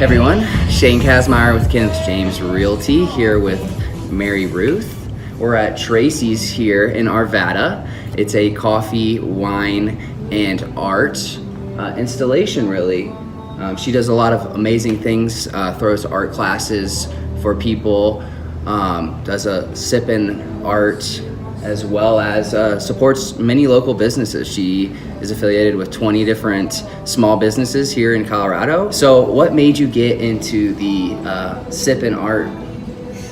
Hey everyone, Shane Kazimier with Kenneth James Realty here with Mary-Ruth. We're at Tracy's here in Arvada. It's a coffee, wine, and art installation really. She does a lot of amazing things, throws art classes for people, does a sip-in art, as well as supports many local businesses. She is affiliated with 20 different small businesses here in Colorado. So what made you get into the sip and art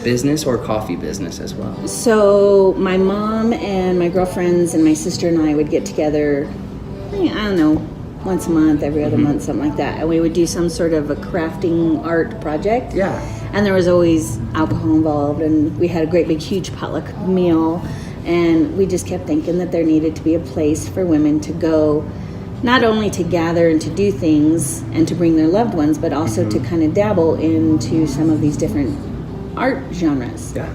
business or coffee business as well? So my mom and my girlfriends and my sister and I would get together, I don't know, once a month, every other month, something like that. And we would do some sort of a crafting art project. Yeah. And there was always alcohol involved, and we had a great big huge potluck meal. And we just kept thinking that there needed to be a place for women to go, not only to gather and to do things and to bring their loved ones, but also to kind of dabble into some of these different art genres. Yeah.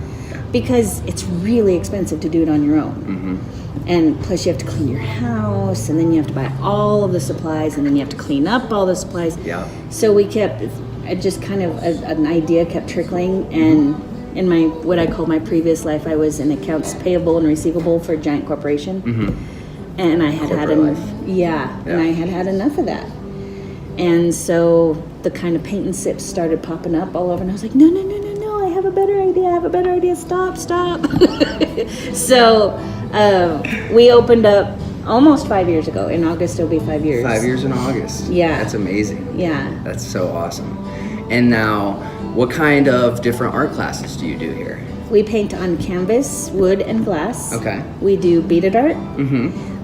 Because it's really expensive to do it on your own. And plus you have to clean your house, and then you have to buy all of the supplies, and then you have to clean up all the supplies. Yeah. So we kept, it just kind of, an idea kept trickling, and in my, what I call my previous life, I was in accounts payable and receivable for a giant corporation. And I had had enough. Yeah, and I had had enough of that. And so the kind of paint and sips started popping up all over, and I was like, no, I have a better idea, stop. So we opened up almost 5 years ago. In August, it'll be 5 years. 5 years in August. Yeah. That's amazing. Yeah. That's so awesome. And now, what kind of different art classes do you do here? We paint on canvas, wood, and glass. Okay. We do beaded art.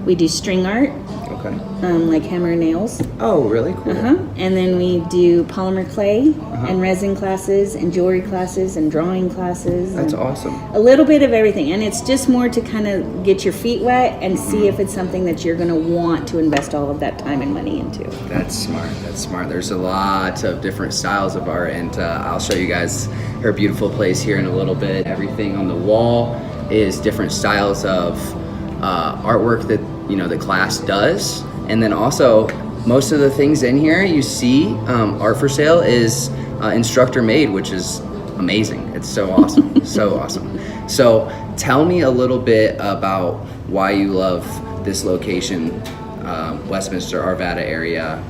We do string art, Okay. like hammer and nails. Oh, really cool. And then we do polymer clay and resin classes and jewelry classes and drawing classes. That's and awesome. a little bit of everything. And it's just more to kind of get your feet wet and see if it's something that you're going to want to invest all of that time and money into. That's smart. There's a lot of different styles of art, and I'll show you guys her beautiful place here in a little bit. Everything on the wall is different styles of artwork that the class does, and then also most of the things in here you see art for sale is instructor made, which is amazing. It's so awesome. So awesome. So tell me a little bit about why you love this location, Westminster, Arvada area.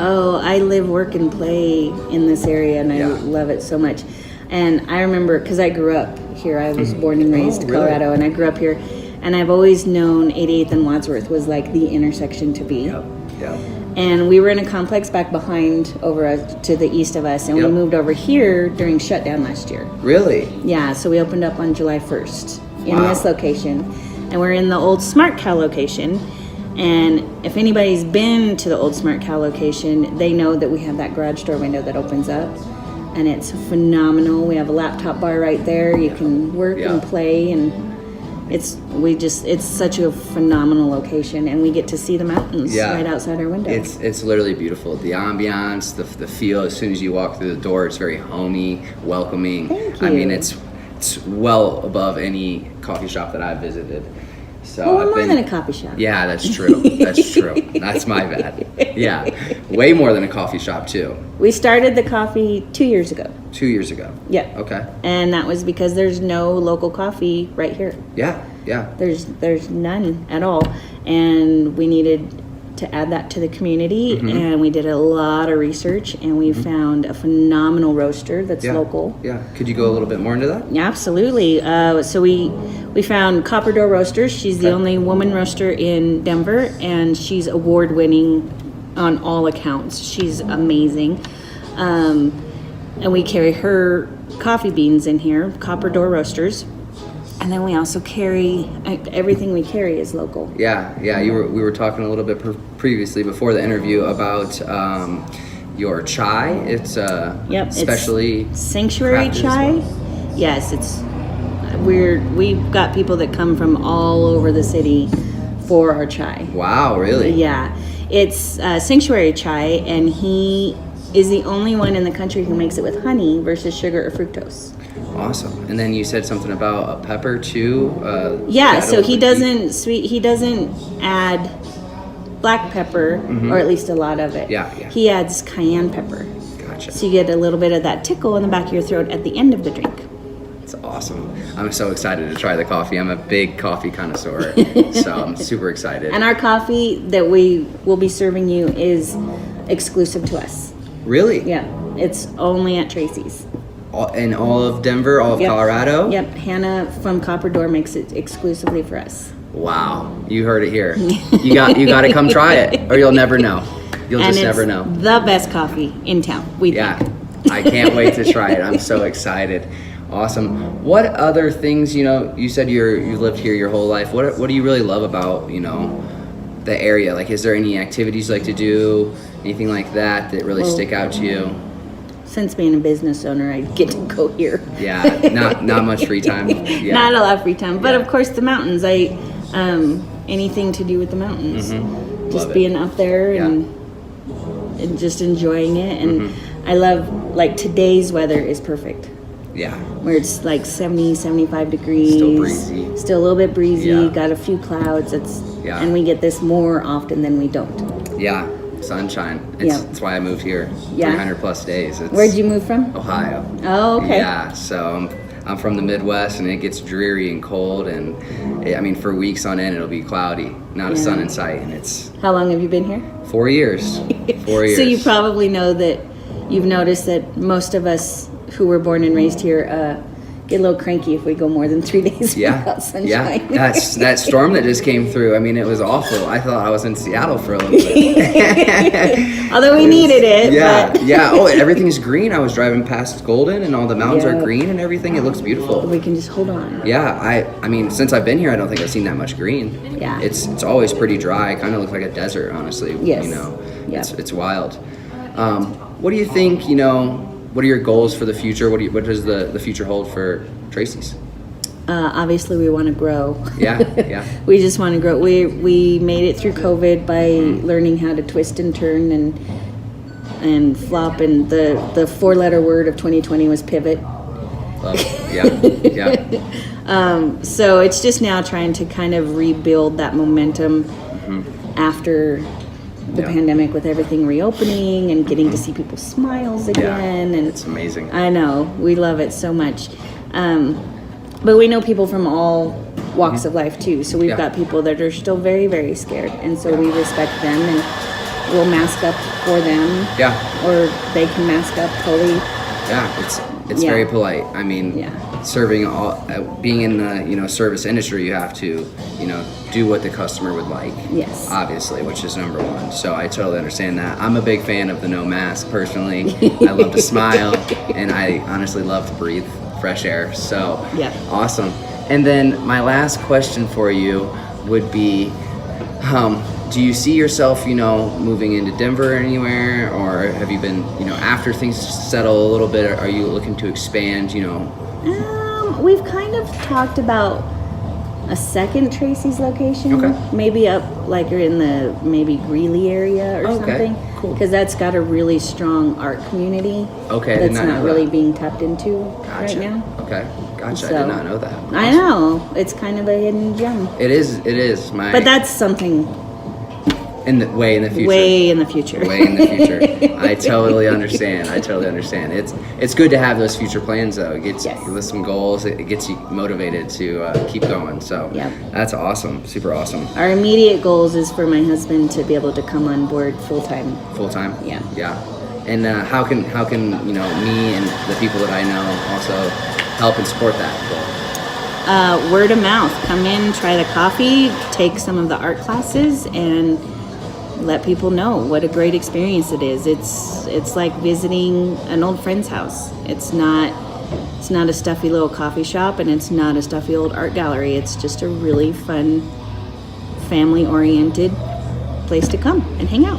Oh, I live, work, and play in this area, and I love it so much. And I remember, because I grew up here, I was born and raised in Colorado, and I grew up here, and I've always known 88th and Wadsworth was like the intersection to be. Yep. And we were in a complex back behind over to the east of us, and we moved over here during shutdown last year. Really? Yeah, so we opened up on July 1st in this location, and we're in the old Smart Cow location. And if anybody's been to the old Smart Cow location, they know that we have that garage door window that opens up, and it's phenomenal. We have a laptop bar right there. You can work and play, and it's such a phenomenal location, and we get to see the mountains right outside our window. It's literally beautiful. The ambiance, the feel. As soon as you walk through the door, it's very homey, welcoming. Thank you. I mean, it's well above any coffee shop that I've visited. So well, we're more than a coffee shop. Yeah, that's true. That's true. That's my bad. Yeah, way more than a coffee shop too. We started the coffee 2 years ago. 2 years ago. Yeah. Okay. And that was because there's no local coffee right here. Yeah. There's none at all, and we needed to add that to the community, and we did a lot of research, and we found a phenomenal roaster that's local. Yeah. Could you go a little bit more into that? Yeah, absolutely. So we found Copper Door Roasters. She's the only woman roaster in Denver, and she's award-winning on all accounts. She's amazing. And we carry her coffee beans in here, Copper Door Roasters. And then we also carry, everything we carry is local. Yeah. We were talking a little bit previously before the interview about your chai. It's especially it's Sanctuary Chai. Well. Yes, we've got people that come from all over the city for our chai. Wow, really? Yeah, it's Sanctuary Chai, and he is the only one in the country who makes it with honey versus sugar or fructose. Awesome. And then you said something about a pepper too. Yeah, so he doesn't add black pepper, or at least a lot of it. Yeah. He adds cayenne pepper. Gotcha. So you get a little bit of that tickle in the back of your throat at the end of the drink. It's awesome. I'm so excited to try the coffee. I'm a big coffee connoisseur, so I'm super excited. And our coffee that we will be serving you is exclusive to us. Really? Yeah, it's only at Tracy's. In all of Denver, all of Colorado? Yep, Hannah from Copper Door makes it exclusively for us. Wow, you heard it here. You got to come try it, or you'll never know. You'll just never know. The best coffee in town. Yeah, I can't wait to try it. I'm so excited. Awesome. What other things, you said you lived here your whole life. What do you really love about, the area? Like, is there any activities you like to do, anything like that really stick out to you? Since being a business owner, I get to go here. Yeah, not much free time. Yeah. Not a lot of free time, but of course the mountains. Anything to do with the mountains. Mm-hmm. Just being up there and just enjoying it. And I love, like, today's weather is perfect. Yeah. Where it's like 70, 75 degrees. Still breezy. Still a little bit breezy. Yeah. Got a few clouds. And we get this more often than we don't. Yeah. Sunshine. That's why I moved here. 300 plus days. Where'd you move from? Ohio. Oh, okay. Yeah. So I'm from the Midwest, and it gets dreary and cold, and for weeks on end it'll be cloudy, not a sun in sight, and it's. How long have you been here? 4 years. 4 years. So you probably know that you've noticed that most of us who were born and raised here get a little cranky if we go more than 3 days without sunshine. Yeah, that storm that just came through, it was awful. I thought I was in Seattle for a little bit. Although we needed it. Yeah, but. yeah. Oh, everything's green. I was driving past Golden, and all the mountains are green and everything. It looks beautiful. We can just hold on. Yeah, since I've been here, I don't think I've seen that much green. Yeah. It's always pretty dry. It kind of looks like a desert, honestly. Yes. It's wild. What do you think, what are your goals for the future? What does the future hold for Tracy's? Obviously, we want to grow. Yeah. We just want to grow. We made it through COVID by learning how to twist and turn and flop. And the 4-letter word of 2020 was pivot. Yeah. So it's just now trying to kind of rebuild that momentum after the pandemic, with everything reopening and getting to see people's smiles again. And it's amazing. I know, we love it so much. But we know people from all walks of life too. So we've got people that are still very, very scared, and so we respect them, and we'll mask up for them. Yeah. Or they can mask up fully. Yeah, it's very polite. Serving being in the service industry, you have to do what the customer would like. Yes. Obviously, which is number one. So I totally understand that. I'm a big fan of the no mask personally. I love to smile, and I honestly love to breathe fresh air. So awesome. And then my last question for you would be, do you see yourself, moving into Denver anywhere, or have you been, after things settle a little bit, are you looking to expand, We've kind of talked about a second Tracy's location, maybe up like in the Greeley area or something. Cool. Because that's got a really strong art community. That's not really being tapped into right now. Okay, gotcha. I did not know that. Awesome. I know, it's kind of a hidden gem. It is. But that's something. Way in the future. Way in the future. I totally understand. It's good to have those future plans, though. It gets you with some goals. It gets you motivated to keep going. So that's awesome. Super awesome. Our immediate goals is for my husband to be able to come on board full time. Full time. Yeah. Yeah. And how can me and the people that I know also help and support that goal? Word of mouth. Come in, try the coffee, take some of the art classes, and let people know what a great experience it is. It's like visiting an old friend's house. It's not a stuffy little coffee shop, and it's not a stuffy old art gallery. It's just a really fun, family-oriented place to come and hang out.